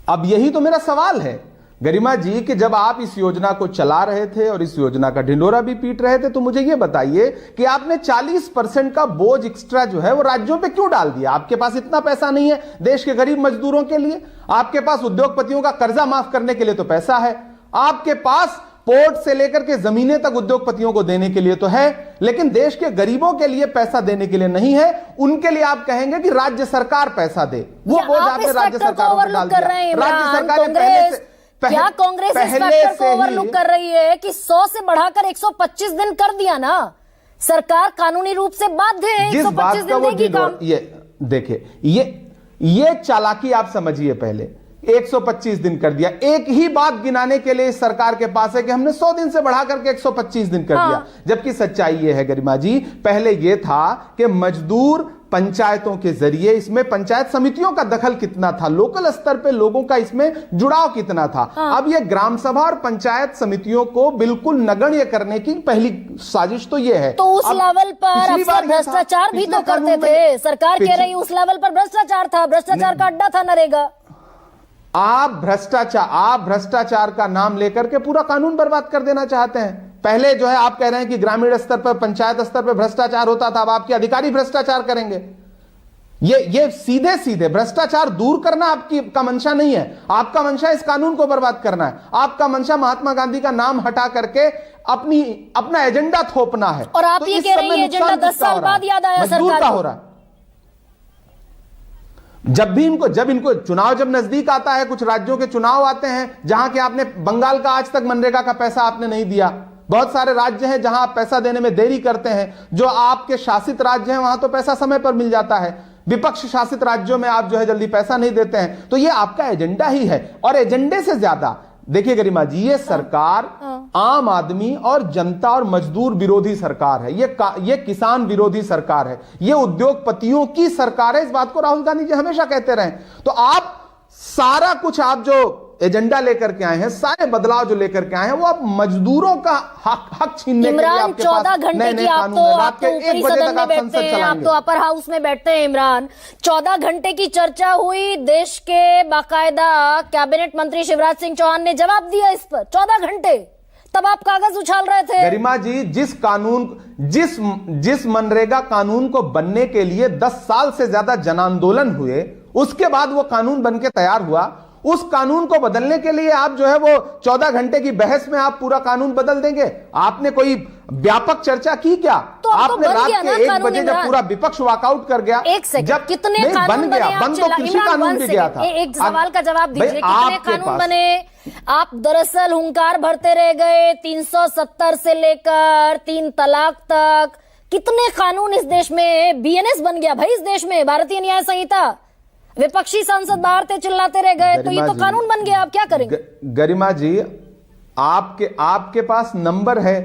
अब यही तो मेरा सवाल है गरिमा जी कि जब आप इस योजना को चला रहे थे और इस योजना का ढिंढोरा भी पीट रहे थे, तो मुझे यह बताइए कि आपने 40% का बोझ एक्स्ट्रा जो है वो राज्यों पे क्यों डाल दिया? आपके पास इतना पैसा नहीं है देश के गरीब मजदूरों के लिए, आपके पास उद्योगपतियों का कर्जा माफ करने के लिए तो पैसा है, आपके पास पोर्ट से लेकर के जमीनें तक उद्योगपतियों को देने के लिए तो है, लेकिन देश के गरीबों के लिए पैसा देने के लिए नहीं है। उनके लिए आप कहेंगे कि राज्य सरकार पैसा दे, वो बोझ आपने राज्य सरकार को डाल दिया। राज्य सरकार पहले से क्या कांग्रेस इस फैक्टर को ओवरलुक कर रही है कि 100 से बढ़ाकर 125 दिन कर दिया ना? सरकार कानूनी रूप से बाध्य है 125 दिन देगी काम। ये देखिए, ये चालाकी आप समझिए। पहले 125 दिन कर दिया, एक ही बात गिनाने के लिए इस सरकार के पास है कि हमने 100 दिन से बढ़ा करके 125 दिन कर दिया। जबकि सच्चाई ये है गरिमा जी, पहले ये था कि मजदूर पंचायतों के जरिए, इसमें पंचायत समितियों का दखल कितना था, लोकल स्तर पे लोगों का इसमें जुड़ाव कितना था। अब ये ग्राम सभा और पंचायत समितियों को बिल्कुल नगण्य करने की पहली साजिश तो ये है। तो उस लेवल पर अफसर भ्रष्टाचार भी तो करते थे। सरकार कह रही उस लेवल पर भ्रष्टाचार था, भ्रष्टाचार का अड्डा था नरेगा। आप भ्रष्टाचार का नाम लेकर के पूरा कानून बर्बाद कर देना चाहते हैं। पहले जो है आप कह रहे हैं कि ग्रामीण स्तर पर, पंचायत स्तर पर भ्रष्टाचार होता था, अब आपके अधिकारी भ्रष्टाचार करेंगे। ये सीधे सीधे भ्रष्टाचार दूर करना आपकी का मंशा नहीं है। आपका मंशा इस कानून को बर्बाद करना है। आपका मंशा महात्मा गांधी का नाम हटा करके अपना एजेंडा थोपना है। और आप ये कह रहे हैं एजेंडा 10 साल बाद याद आया सरकार को। हो रहा है जब इनको चुनाव जब नजदीक आता है, कुछ राज्यों के चुनाव आते हैं जहां के आपने बंगाल का आज तक मनरेगा का पैसा आपने नहीं दिया। बहुत सारे राज्य हैं जहां आप पैसा देने में देरी करते हैं। जो आपके शासित राज्य हैं वहां तो पैसा समय पर मिल जाता है। विपक्ष शासित राज्यों में आप जो है जल्दी पैसा नहीं देते हैं। तो ये आपका एजेंडा ही है। और एजेंडे से ज्यादा देखिए गरिमा जी, ये सरकार आम आदमी और जनता और मजदूर विरोधी सरकार है। ये किसान विरोधी सरकार है। ये उद्योगपतियों की सरकार है। इस बात को राहुल गांधी जी हमेशा कहते रहे। तो आप सारा कुछ, आप जो एजेंडा लेकर के आए हैं, सारे बदलाव जो लेकर के आए हैं, वो आप मजदूरों का हक छीनने के लिए आपके पास 14 घंटे की आप तो ऊपरी सदन में बैठते हैं, आप तो अपर हाउस में बैठते हैं इमरान। 14 घंटे की चर्चा हुई, देश के बाकायदा कैबिनेट मंत्री शिवराज सिंह चौहान ने जवाब दिया इस पर। 14 घंटे तब आप कागज उछाल रहे थे। गरिमा जी, जिस मनरेगा कानून को बनने के लिए 10 साल से ज्यादा जन आंदोलन हुए, उसके बाद वो कानून बन के तैयार हुआ। उस कानून को बदलने के लिए आप जो है वो 14 घंटे की बहस में आप पूरा कानून बदल देंगे? आपने कोई व्यापक चर्चा की क्या? तो आपने रात के 1 बजे जब पूरा विपक्ष वॉकआउट कर गया, जब कितने कानून बन गया, बन तो कृषि कानून भी गया था। एक सवाल का जवाब दीजिए, कितने कानून बने? आप दरअसल हुंकार भरते रह गए 370 से लेकर 3 तलाक तक। कितने कानून इस देश में, बीएनएस बन गया भाई इस देश में, भारतीय न्याय संहिता। विपक्षी सांसद बाहर थे, चिल्लाते रह गए, तो ये तो कानून बन गया। आप क्या करेंगे? गरिमा जी, आपके पास नंबर है